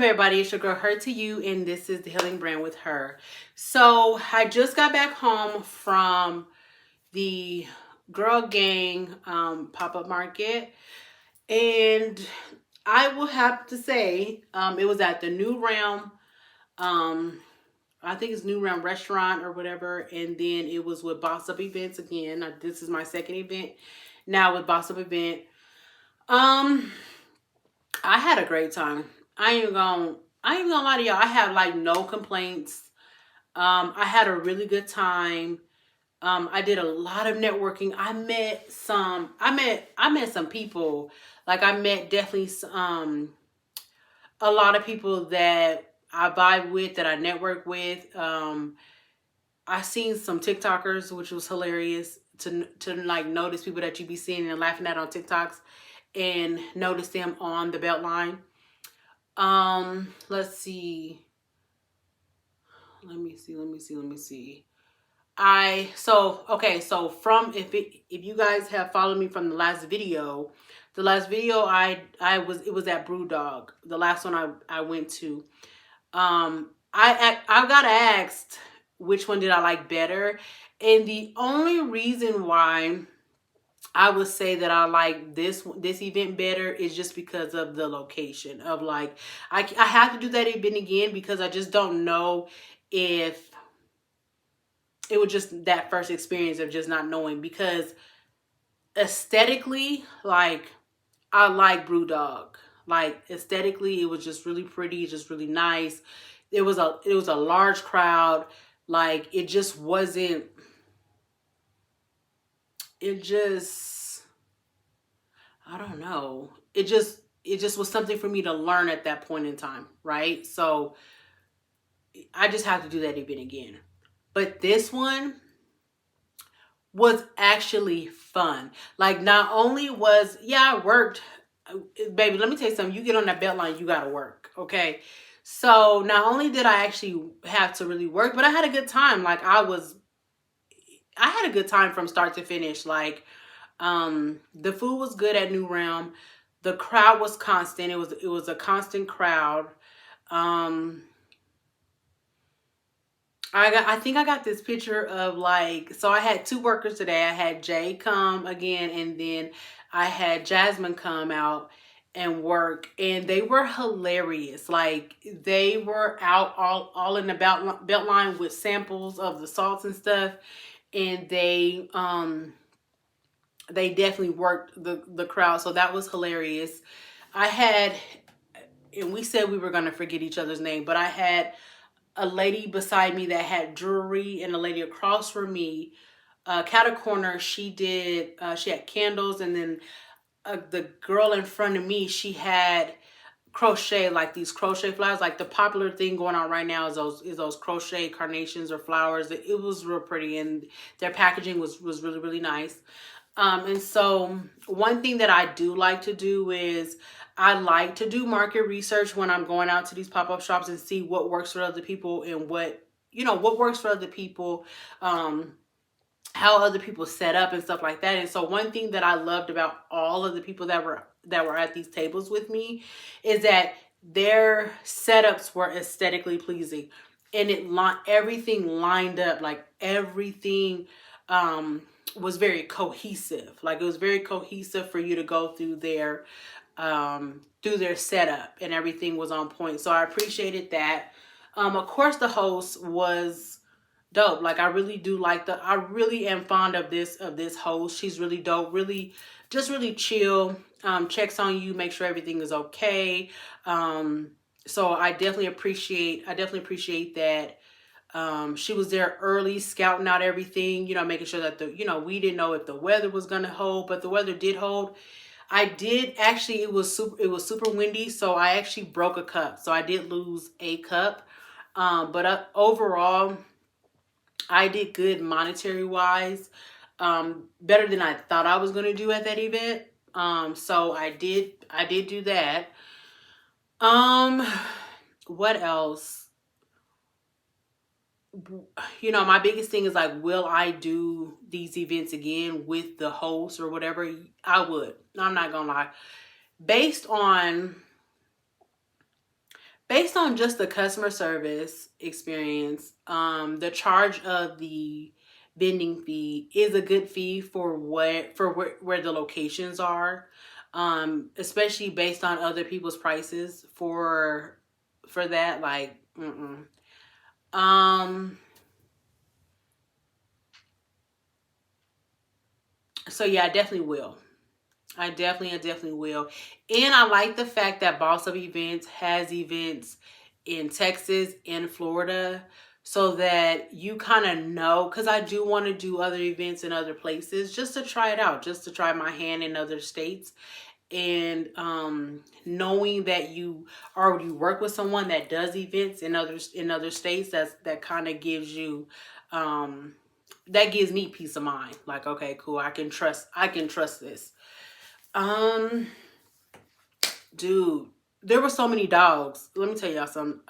everybody? It's your girl Her to You, and this is the Healing Brand with Her. So I just got back home from the Girl Gang pop-up market, and I will have to say it was at the New Realm. I think it's New Realm Restaurant or whatever, and then it was with Boss Up Events again. This is my second event now with Boss Up Event. I had a great time. I ain't gonna lie to y'all. I have like no complaints. I had a really good time. I did a lot of networking. I met some people. Like I met definitely a lot of people that I vibe with, that I network with. I seen some TikTokers, which was hilarious to like notice people that you be seeing and laughing at on TikToks and notice them on the Beltline. Let's see. Let me see. So from if you guys have followed me from the last video it was at Brewdog, the last one I went to. I got asked which one did I like better, and the only reason why I would say that I like this event better is just because of the location of like, I have to do that event again because I just don't know if it was just that first experience of just not knowing, because aesthetically, like I like Brewdog. Like aesthetically, it was just really pretty, just really nice. It was a large crowd. Like it just wasn't, I don't know. It just was something for me to learn at that point in time, right? So I just have to do that event again. But this one was actually fun. Like not only was, I worked, baby, let me tell you something. You get on that Beltline, you gotta work, okay? So not only did I actually have to really work, but I had a good time. Like I had a good time from start to finish. Like the food was good at New Realm. The crowd was constant. It was a constant crowd. I think I got this picture of like, so I had two workers today. I had Jay come again, and then I had Jasmine come out and work, and they were hilarious. Like they were out all in the belt line with samples of the salts and stuff, and they definitely worked the crowd. So that was hilarious. I had, and we said we were going to forget each other's name, but I had a lady beside me that had jewelry, and a lady across from me, cat corner, she had candles, and then the girl in front of me, she had crochet, like these crochet flowers. Like the popular thing going on right now is those crochet carnations or flowers. It was real pretty, and their packaging was really, really nice. And so one thing that I do like to do is I like to do market research when I'm going out to these pop-up shops and see what works for other people and what works for other people, how other people set up and stuff like that. And so one thing that I loved about all of the people that were at these tables with me is that their setups were aesthetically pleasing, and everything lined up, like everything was very cohesive. Like it was very cohesive for you to go through their setup, and everything was on point. So I appreciated that. Of course the host was dope. Like I really do like I really am fond of this host. She's really dope, really chill, checks on you, make sure everything is okay. So I definitely appreciate that. She was there early, scouting out everything, making sure that we didn't know if the weather was going to hold, but the weather did hold. I did actually, it was super windy, so I actually broke a cup. So I did lose a cup. But overall, I did good monetary wise, better than I thought I was going to do at that event. So I did do that. What else? My biggest thing is like, will I do these events again with the host or whatever? I would. I'm not gonna lie. Based on based on just the customer service experience, the charge of the vending fee is a good fee for where the locations are, especially based on other people's prices for that. Like, um, so yeah, I definitely will. I definitely will. And I like the fact that Boss Up Events has events in Texas and Florida so that you kind of know, because I do want to do other events in other places just to try it out, just to try my hand in other states. And knowing that you already work with someone that does events in other states, that kind of gives you that gives me peace of mind. Like, okay, cool, I can trust this. Um, dude, there were so many dogs. Let me tell y'all something.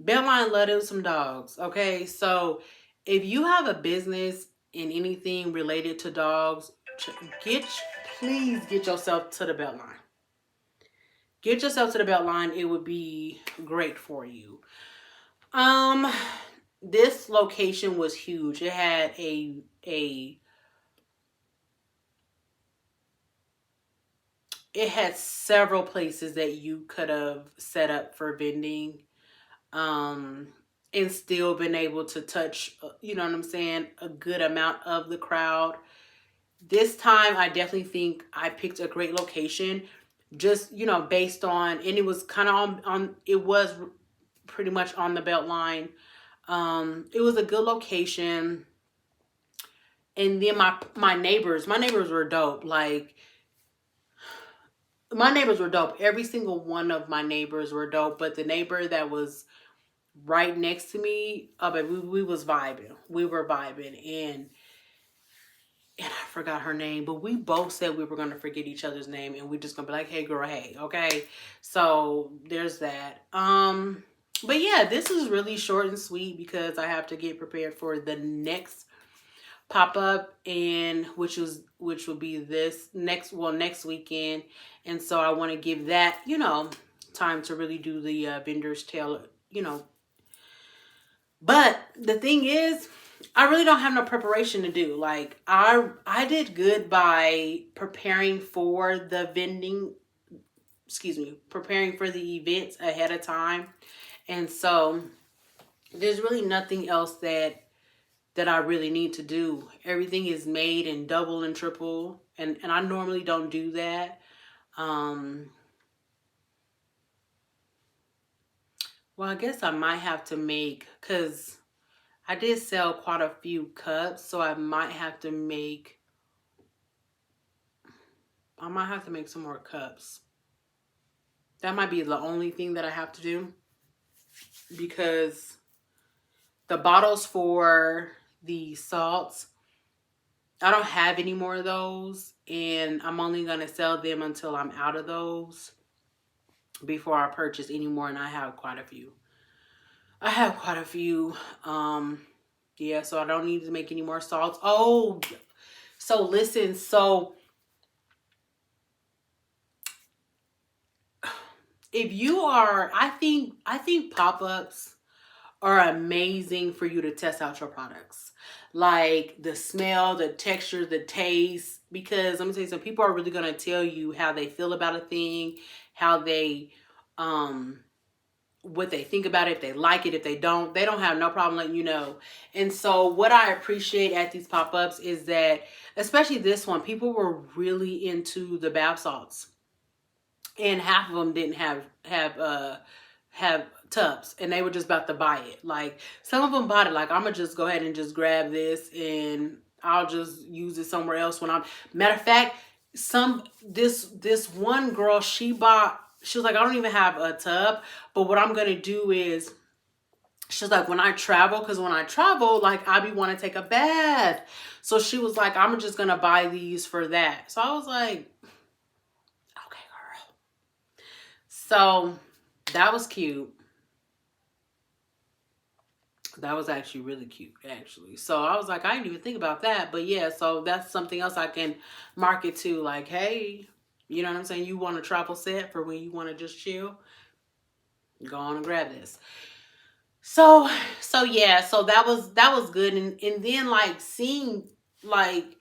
Belline love some dogs. Okay, so if you have a business in anything related to dogs, get please get yourself to the Beltline. Get yourself to the Beltline. It would be great for you. Um, this location was huge. It had a it had several places that you could have set up for vending, um and still been able to touch, you know what I'm saying, a good amount of the crowd. This time I definitely think I picked a great location, just, based on, and it was kind of on it was pretty much on the Beltline. It was a good location. And then my neighbors were dope. Like, my neighbors were dope. Every single one of my neighbors were dope, but the neighbor that was right next to me, but we was vibing. We were vibing, and I forgot her name, but we both said we were gonna forget each other's name, and we're just gonna be like, "Hey, girl, hey, okay." So there's that. But yeah, this is really short and sweet because I have to get prepared for the next pop up, and which will be this next weekend, and so I want to give that time to really do the vendor's tale, But the thing is, I really don't have no preparation to do. Like, I did good by preparing for the vending, preparing for the events ahead of time. And so there's really nothing else that I really need to do. Everything is made in double and triple, and I normally don't do that. Um well, I guess I might have to make, cuz I did sell quite a few cups, so I might have to make some more cups. That might be the only thing that I have to do, because the bottles for the salts, I don't have any more of those, and I'm only going to sell them until I'm out of those before I purchase any more, and I have quite a few. Yeah, so I don't need to make any more salts. Oh, so listen, so if you are, I think pop-ups are amazing for you to test out your products. Like the smell, the texture, the taste. Because let me tell you something, people are really gonna tell you how they feel about a thing, how they what they think about it, if they like it, if they don't have no problem letting you know. And so what I appreciate at these pop-ups is that, especially this one, people were really into the bath salts, and half of them didn't have tubs, and they were just about to buy it. Like, some of them bought it like, I'm gonna just go ahead and just grab this, and I'll just use it somewhere else when I'm, matter of fact, this one girl, she was like, I don't even have a tub, but what I'm gonna do is, she's like, when I travel, because when I travel, like, I be want to take a bath, so she was like, I'm just gonna buy these for that. So I was like, okay, girl. So that was cute. That was actually really cute, actually. So I was like, I didn't even think about that. But yeah, so that's something else I can market to. Like, hey, you know what I'm saying? You want a travel set for when you want to just chill? Go on and grab this. So yeah, so that was good. And then like seeing like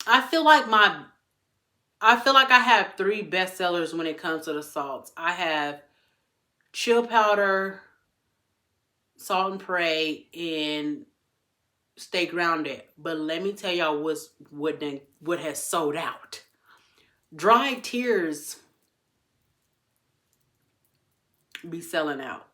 I feel like I have three bestsellers when it comes to the salts. I have Chill Powder, Salt and Pray, and Stay Grounded. But let me tell y'all what has sold out. Dry Tears be selling out.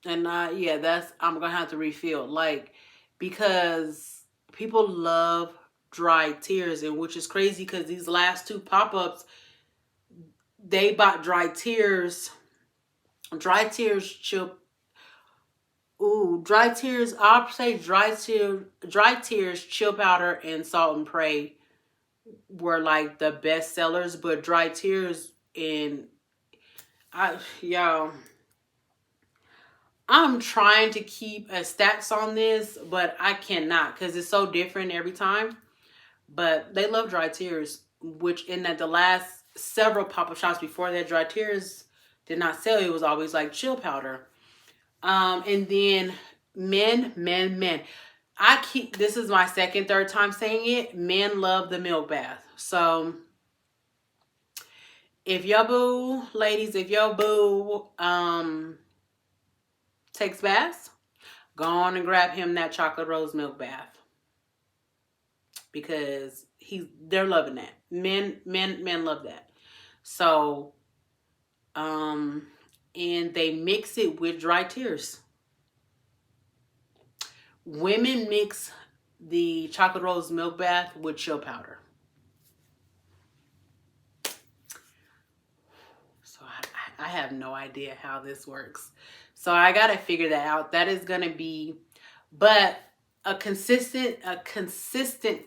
And yeah, I'm gonna have to refill. Like, because people love Dry Tears, and which is crazy because these last two pop-ups, they bought Dry Tears chill. Ooh, Dry Tears. I'll say Dry Tears, Chill Powder, and Salt and Pray were like the best sellers. But Dry Tears and y'all, I'm trying to keep a stats on this, but I cannot because it's so different every time. But they love Dry Tears, which in that the last several pop-up shops before that, Dry Tears did not sell. It was always like Chill Powder. And then men. This is my third time saying it. Men love the milk bath. So if your boo, ladies, takes baths, go on and grab him that chocolate rose milk bath. Because they're loving that. Men love that. So, and they mix it with Dry Tears. Women mix the chocolate rose milk bath with Chill Powder. So I have no idea how this works. So I got to figure that out. That is going to be, but a consistent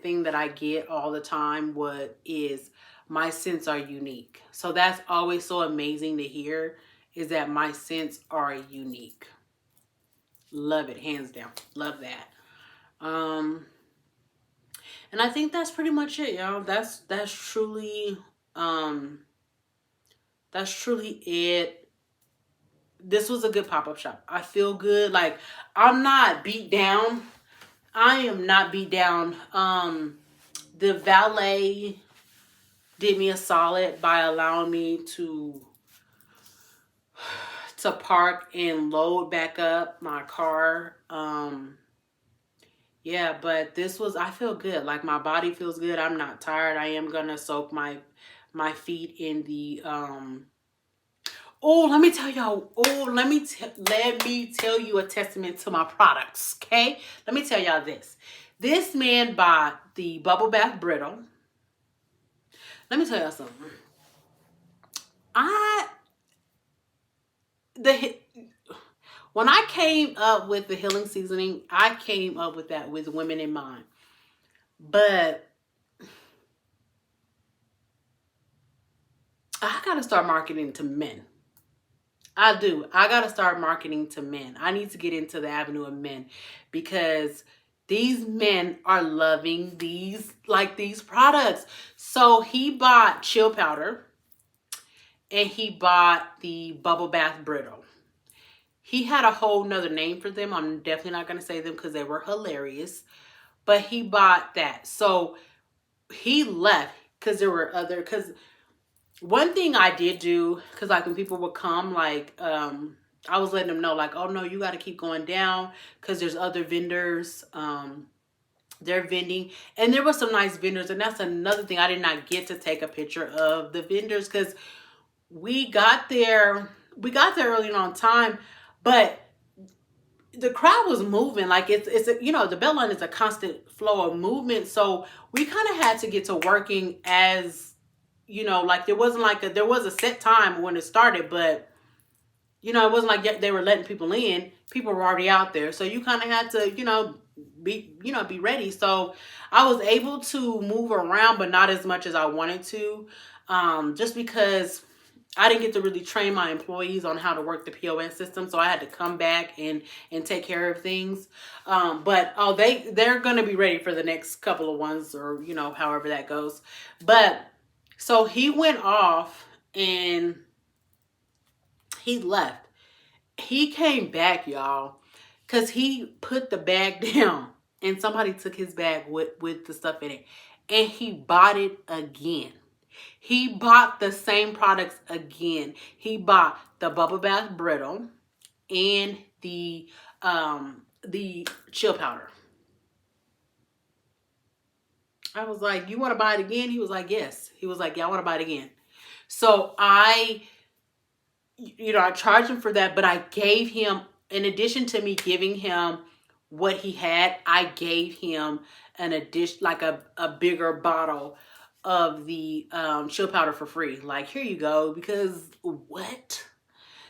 thing that I get all the time is my scents are unique. So that's always so amazing to hear, is that my scents are unique. Love it, hands down. Love that. And I think that's pretty much it, y'all. That's truly it. This was a good pop-up shop. I feel good. Like, I'm not beat down. I am not beat down. The valet did me a solid by allowing me to park and load back up my car. Yeah, but I feel good. Like, my body feels good. I'm not tired. I am gonna soak my feet in the let me tell y'all. Let me tell you a testament to my products, okay? Let me tell y'all this. This man bought the Bubble Bath Brittle. Let me tell y'all something. When I came up with the healing seasoning, I came up with that with women in mind. But I gotta start marketing to men. I do. I gotta start marketing to men. I need to get into the avenue of men, because these men are loving these products. So he bought Chill Powder and he bought the Bubble Bath Brittle. He had a whole nother name for them. I'm definitely not going to say them because they were hilarious. But he bought that. So he left because there were other... Because one thing I did do, because like when people would come, like... I was letting them know, like, oh no, you got to keep going down because there's other vendors. They're vending. And there were some nice vendors. And that's another thing. I did not get to take a picture of the vendors because we got there early on time. But the crowd was moving. Like it's the Beltline is a constant flow of movement. So we kind of had to get to working as, like there wasn't there was a set time when it started, but it wasn't like they were letting people in. People were already out there. So you kind of had to, be ready. So I was able to move around, but not as much as I wanted to, just because I didn't get to really train my employees on how to work the POS system. So I had to come back and take care of things. But they're going to be ready for the next couple of ones, or, however that goes. But so he went off and He left. He came back, y'all, because he put the bag down and somebody took his bag with the stuff in it. And he bought it again. He bought the same products again. He bought the bubble bath brittle and the chill powder. I was like, you want to buy it again? He was like, yes. He was like, yeah, I want to buy it again. So I charged him for that, but I gave him, in addition to me giving him what he had, I gave him an addition, like a bigger bottle of the chill powder for free. Like, here you go, because what?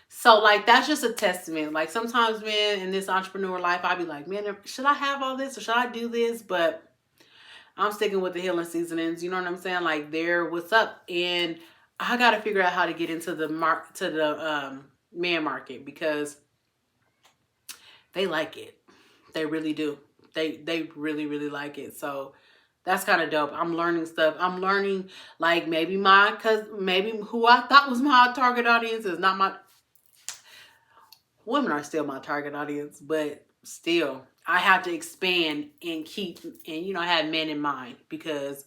So, like, that's just a testament. Like, sometimes, man, in this entrepreneur life, I'd be like, man, should I have all this or should I do this? But I'm sticking with the healing seasonings. You know what I'm saying? Like, what's up? And I got to figure out how to get into the man market, because they like it. They really do. They really, really like it. So that's kind of dope. I'm learning stuff. I'm learning, like, maybe who I thought was my target audience is not my. Women are still my target audience, but still, I have to expand and have men in mind, because,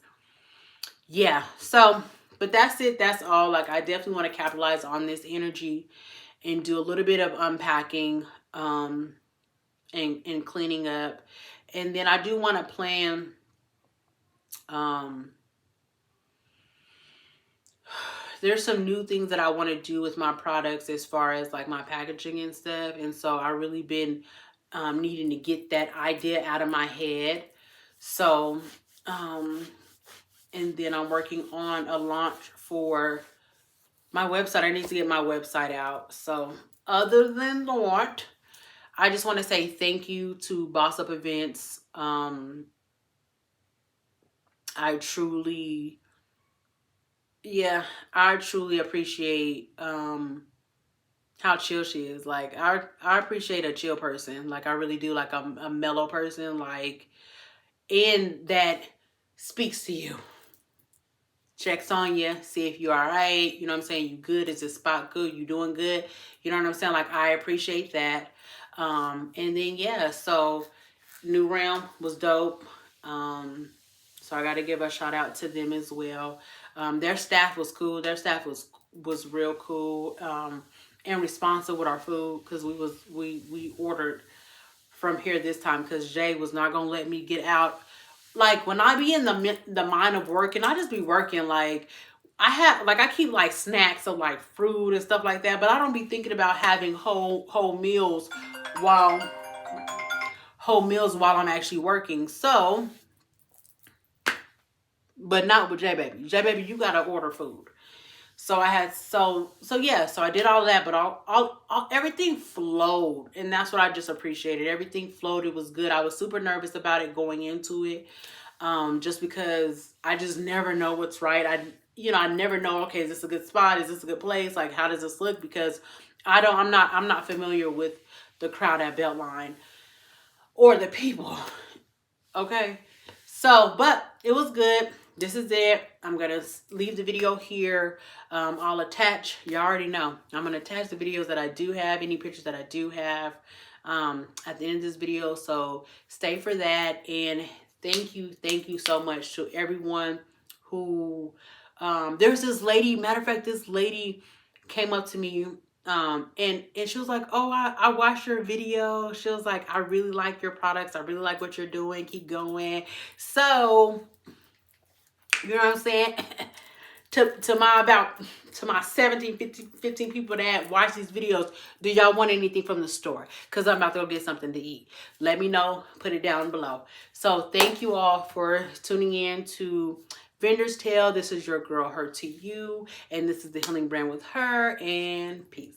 yeah. So, but that's it. That's all. Like, I definitely want to capitalize on this energy and do a little bit of unpacking, and cleaning up. And then I do want to plan, there's some new things that I want to do with my products as far as like my packaging and stuff. And so I really been needing to get that idea out of my head. So, and then I'm working on a launch for my website. I need to get my website out. So other than that, I just want to say thank you to Boss Up Events. I truly appreciate how chill she is. Like, I appreciate a chill person. Like, I really do. Like, I'm a mellow person, like, and that speaks to you, checks on you, see if you're all right. You know what I'm saying? You good? Is this spot good? You doing good? You know what I'm saying? Like, I appreciate that. And then, yeah, so New Realm was dope. So I got to give a shout out to them as well. Their staff was cool. Their staff was real cool, and responsive with our food, because we ordered from here this time, because Jay was not gonna let me get out. Like, when I be in the mind of working, I just be working. Like, I keep like snacks of like fruit and stuff like that, but I don't be thinking about having whole meals while I'm actually working. So, but not with J Baby. J Baby, you gotta order food. So I had so I did all that, but all everything flowed, and that's what I just appreciated. Everything flowed. It was good. I was super nervous about it going into it, just because I just never know what's right. I never know. Okay, is this a good spot? Is this a good place? Like, how does this look? Because I'm not familiar with the crowd at Beltline or the people. Okay, so but it was good. This is it. I'm going to leave the video here. I'll attach, you already know, I'm going to attach the videos that I do have, any pictures that I do have, at the end of this video. So stay for that. And thank you so much to everyone who, there's this lady, matter of fact, this lady came up to me, and she was like, oh, I watched your video. She was like, I really like your products. I really like what you're doing. Keep going. So, you know what I'm saying? to my 17, 15 people that watch these videos, do y'all want anything from the store? Because I'm about to go get something to eat. Let me know. Put it down below. So thank you all for tuning in to Vendor's Tale. This is your girl, Her to You. And this is the Healing Brand with Her. And peace.